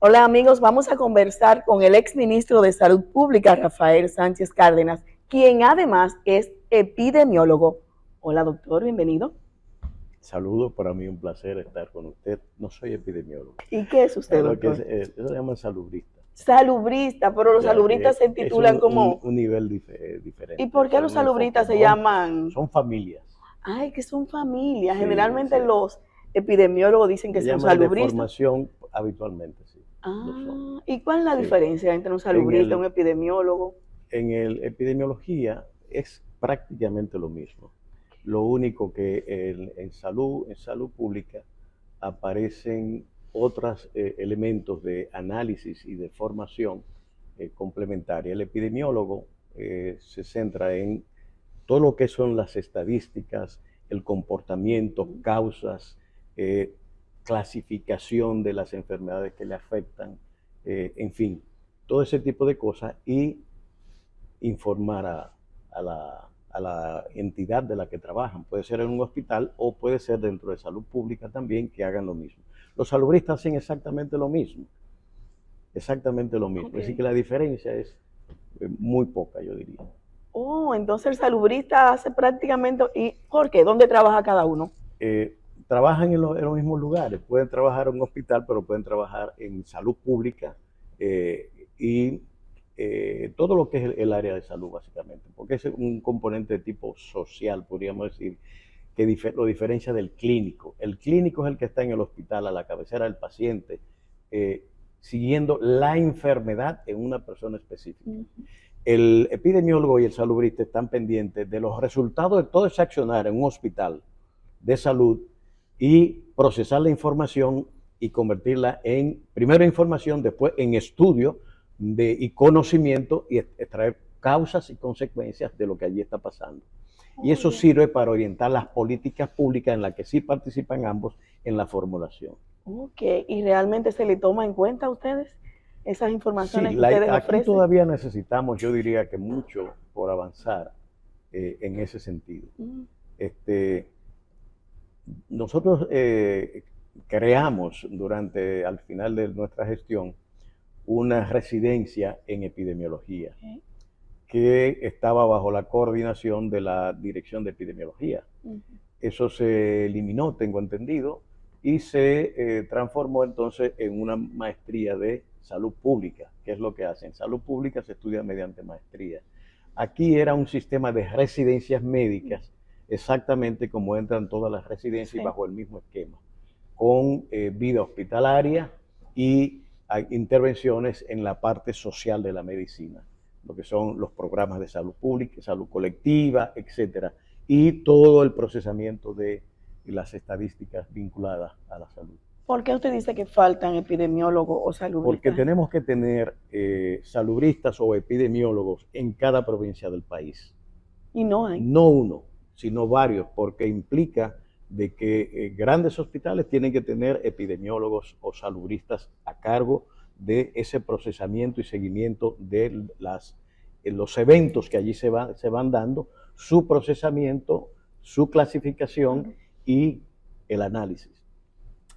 Hola amigos, vamos a conversar con el exministro de Salud Pública, Rafael Sánchez Cárdenas, quien además es epidemiólogo. Hola doctor, bienvenido. Saludos, para mí un placer estar con usted. No soy epidemiólogo. ¿Y qué es usted, Lo que doctor? eso se llama salubrista. Salubrista, pero O los sea, salubristas que se es titulan como... un nivel ¿Y diferente, por qué es los un enfoque. salubristas se No, llaman? son familias. Ay, que son familias. Sí, Generalmente sí. los epidemiólogos dicen que Le son llaman de salubristas. formación habitualmente, sí, lo son. Ah, ¿y cuál es la Sí. diferencia entre un En salubrista y un el, epidemiólogo? en el epidemiología es prácticamente lo mismo. Lo único que en salud pública aparecen otros elementos de análisis y de formación complementaria. El epidemiólogo se centra en todo lo que son las estadísticas, el comportamiento, causas, eh, clasificación de las enfermedades que le afectan, en fin, todo ese tipo de cosas y informar a la entidad de la que trabajan. Puede ser en un hospital o puede ser dentro de salud pública también que hagan lo mismo. Los salubristas hacen exactamente lo mismo, exactamente lo mismo. Okay. Así que la diferencia es muy poca, yo diría. Oh, entonces el salubrista hace prácticamente... ¿Y por qué? ¿Dónde trabaja cada uno? Eh, Trabajan en los mismos lugares, pueden trabajar en un hospital, pero pueden trabajar en salud pública y todo lo que es el área de salud, básicamente, porque es un componente de tipo social, podríamos decir, que lo diferencia del clínico. El clínico es el que está en el hospital, a la cabecera del paciente, siguiendo la enfermedad en una persona específica. El epidemiólogo y el salubrista están pendientes de los resultados de todo ese accionar en un hospital de salud y procesar la información y convertirla en, primero información, después en estudio y conocimiento y extraer causas y consecuencias de lo que allí está pasando. Y eso sirve para orientar las políticas públicas en las que sí participan ambos en la formulación. Ok, ¿y realmente se le toma en cuenta a ustedes esas informaciones Sí, que ustedes aquí ofrecen? todavía necesitamos, yo diría que mucho por avanzar en ese sentido. Este, Nosotros creamos al final de nuestra gestión una residencia en epidemiología que estaba bajo la coordinación de la Dirección de Epidemiología. Eso se eliminó, tengo entendido, y se transformó entonces en una maestría de salud pública, que es lo que hacen. Salud pública se estudia mediante maestría. Aquí era un sistema de residencias médicas, exactamente como entran todas las residencias y bajo el mismo esquema, con vida hospitalaria y intervenciones en la parte social de la medicina, lo que son los programas de salud pública, salud colectiva, etcétera, y todo el procesamiento de las estadísticas vinculadas a la salud. ¿Por qué usted dice que faltan epidemiólogos o Porque salubristas? tenemos que tener salubristas o epidemiólogos en cada provincia del país. Y no hay. No uno, sino varios, porque implica de que grandes hospitales tienen que tener epidemiólogos o salubristas a cargo de ese procesamiento y seguimiento de los eventos que allí se van dando, su procesamiento, su clasificación y el análisis.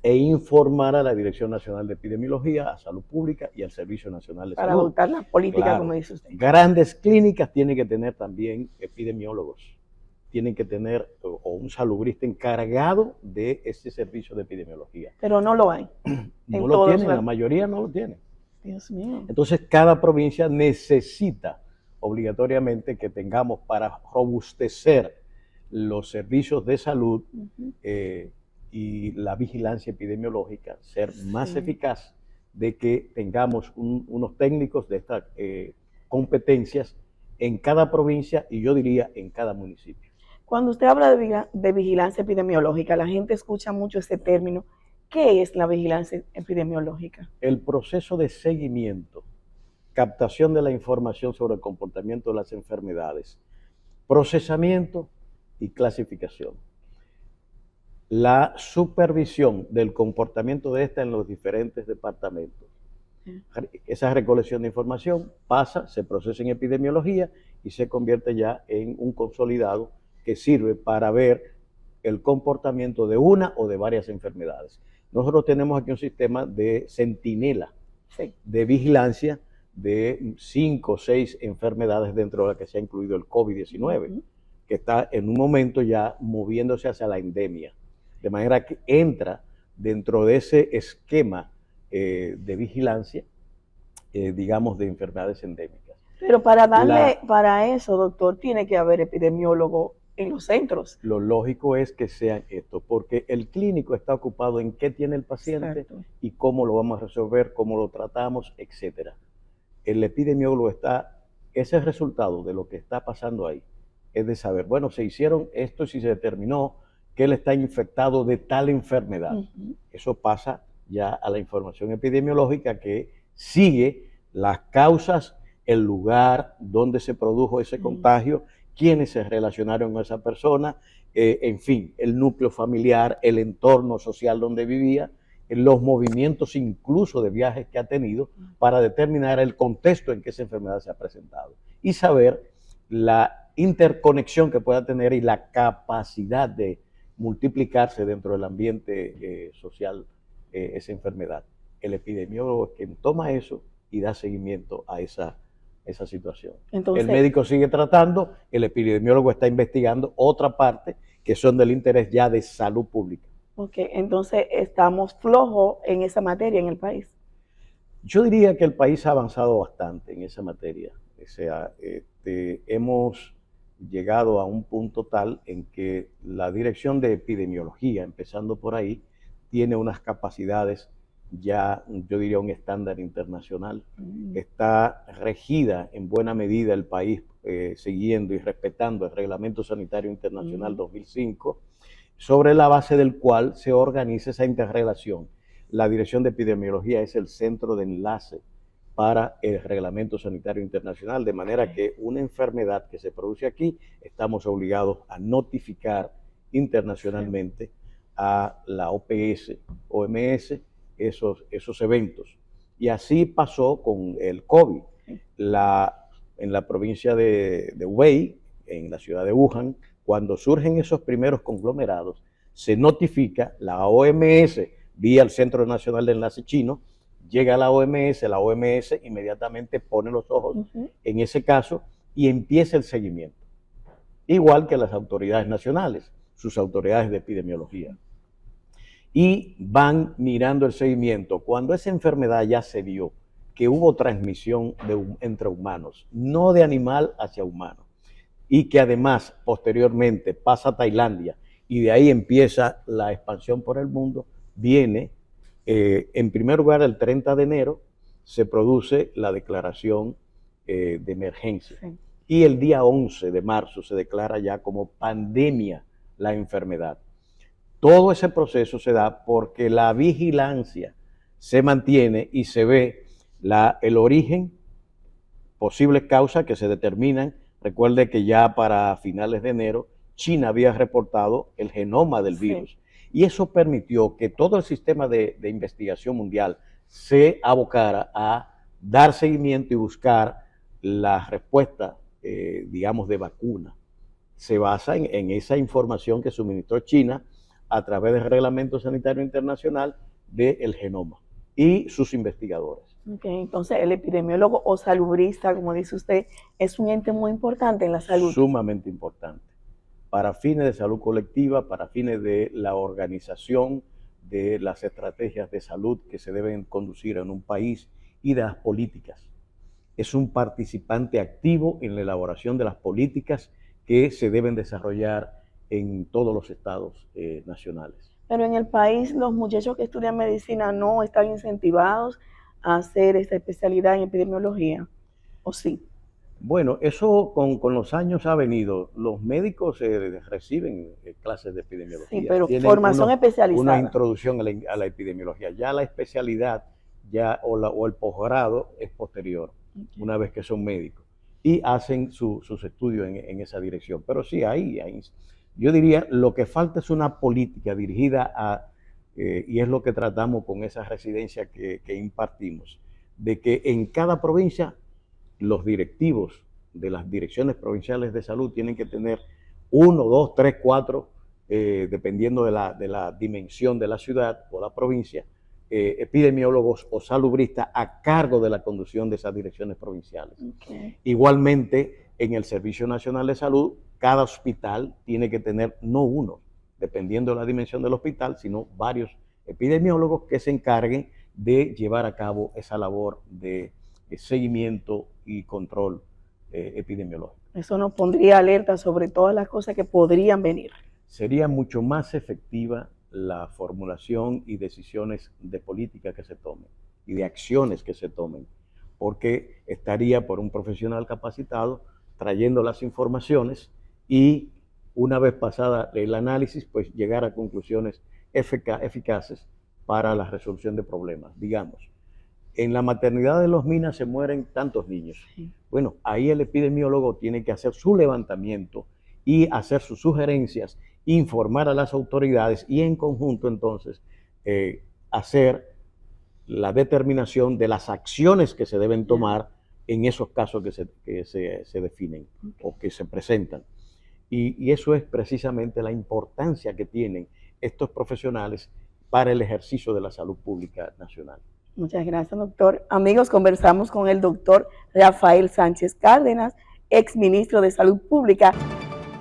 E informar a la Dirección Nacional de Epidemiología, a Salud Pública y al Servicio Nacional de Para Salud. adoptar la política, como Claro, dice usted. grandes clínicas tienen que tener también epidemiólogos, tienen que tener o un salubrista encargado de ese servicio de epidemiología. Pero no lo hay. No lo tienen, la mayoría no lo tienen. Dios mío. Entonces, cada provincia necesita obligatoriamente que tengamos para robustecer los servicios de salud y la vigilancia epidemiológica, ser más eficaz, de que tengamos unos técnicos de estas competencias en cada provincia y yo diría en cada municipio. Cuando usted habla de vigilancia epidemiológica, la gente escucha mucho ese término. ¿Qué es la vigilancia epidemiológica? El proceso de seguimiento, captación de la información sobre el comportamiento de las enfermedades, procesamiento y clasificación. La supervisión del comportamiento de esta en los diferentes departamentos. Esa recolección de información pasa, se procesa en epidemiología y se convierte ya en un consolidado que sirve para ver el comportamiento de una o de varias enfermedades. Nosotros tenemos aquí un sistema de centinela Sí. de vigilancia de 5 o 6 enfermedades dentro de las que se ha incluido el COVID-19, que está en un momento ya moviéndose hacia la endemia. De manera que entra dentro de ese esquema de vigilancia, digamos, de enfermedades endémicas. Pero para eso, doctor, tiene que haber epidemiólogo en los centros. Lo lógico es que sean esto, porque el clínico está ocupado en qué tiene el paciente. Exacto. Y cómo lo vamos a resolver, cómo lo tratamos, etc. El epidemiólogo ese es el resultado de lo que está pasando ahí, es de saber, bueno, se hicieron esto y si se determinó que él está infectado de tal enfermedad. Eso pasa ya a la información epidemiológica que sigue las causas, el lugar donde se produjo ese contagio, quiénes se relacionaron con esa persona, en fin, el núcleo familiar, el entorno social donde vivía, los movimientos incluso de viajes que ha tenido para determinar el contexto en que esa enfermedad se ha presentado y saber la interconexión que pueda tener y la capacidad de multiplicarse dentro del ambiente social esa enfermedad. El epidemiólogo es quien toma eso y da seguimiento a esa situación. Entonces, el médico sigue tratando, el epidemiólogo está investigando otra parte que son del interés ya de salud pública. Ok, entonces estamos flojos en esa materia en el país. Yo diría que el país ha avanzado bastante en esa materia. O sea, hemos llegado a un punto tal en que la Dirección de Epidemiología, empezando por ahí, tiene unas capacidades ya, yo diría, un estándar internacional. Está regida en buena medida el país siguiendo y respetando el Reglamento Sanitario Internacional 2005, sobre la base del cual se organiza esa interrelación. La Dirección de Epidemiología es el centro de enlace para el Reglamento Sanitario Internacional, de manera que una enfermedad que se produce aquí, estamos obligados a notificar internacionalmente a la OPS, OMS, esos eventos. Y así pasó con el COVID. En la provincia de Hubei, en la ciudad de Wuhan, cuando surgen esos primeros conglomerados, se notifica la OMS vía el Centro Nacional de Enlace Chino, llega a la OMS inmediatamente pone los ojos en ese caso y empieza el seguimiento. Igual que las autoridades nacionales, sus autoridades de epidemiología. Y van mirando el seguimiento. Cuando esa enfermedad ya se vio, que hubo transmisión entre humanos, no de animal hacia humano, y que además posteriormente pasa a Tailandia y de ahí empieza la expansión por el mundo, viene, en primer lugar, el 30 de enero se produce la declaración de emergencia. Sí. Y el día 11 de marzo se declara ya como pandemia la enfermedad. Todo ese proceso se da porque la vigilancia se mantiene y se ve el origen, posibles causas que se determinan. Recuerde que ya para finales de enero China había reportado el genoma del virus. Y eso permitió que todo el sistema de investigación mundial se abocara a dar seguimiento y buscar la respuesta, digamos, de vacuna. Se basa en esa información que suministró China a través del Reglamento Sanitario Internacional del genoma y sus investigadores. Okay, entonces el epidemiólogo o salubrista, como dice usted, es un ente muy importante en la salud. Sumamente importante. Para fines de salud colectiva, para fines de la organización de las estrategias de salud que se deben conducir en un país y de las políticas. Es un participante activo en la elaboración de las políticas que se deben desarrollar en todos los estados nacionales. Pero en el país los muchachos que estudian medicina no están incentivados a hacer esta especialidad en epidemiología, ¿o sí? Bueno, eso con los años ha venido. Los médicos reciben clases de epidemiología. Sí, pero tienen formación especializada. Una introducción a la epidemiología. Ya la especialidad o el posgrado es posterior, una vez que son médicos. Y hacen sus estudios en esa dirección. Pero sí, yo diría, lo que falta es una política dirigida a, y es lo que tratamos con esa residencia que impartimos, de que en cada provincia los directivos de las direcciones provinciales de salud tienen que tener 1, 2, 3, 4, dependiendo de la dimensión de la ciudad o la provincia, epidemiólogos o salubristas a cargo de la conducción de esas direcciones provinciales. Okay. Igualmente, en el Servicio Nacional de Salud, cada hospital tiene que tener no uno, dependiendo de la dimensión del hospital, sino varios epidemiólogos que se encarguen de llevar a cabo esa labor de seguimiento y control epidemiológico. Eso nos pondría alerta sobre todas las cosas que podrían venir. Sería mucho más efectiva la formulación y decisiones de política que se tomen y de acciones que se tomen, porque estaría por un profesional capacitado trayendo las informaciones y una vez pasada el análisis, pues llegar a conclusiones eficaces para la resolución de problemas. Digamos, en la maternidad de Los Minas se mueren tantos niños. Sí. Bueno, ahí el epidemiólogo tiene que hacer su levantamiento y hacer sus sugerencias, informar a las autoridades y en conjunto entonces hacer la determinación de las acciones que se deben tomar en esos casos que se definen o que se presentan. Y eso es precisamente la importancia que tienen estos profesionales para el ejercicio de la salud pública nacional. Muchas gracias, doctor. Amigos, conversamos con el doctor Rafael Sánchez Cárdenas, exministro de Salud Pública.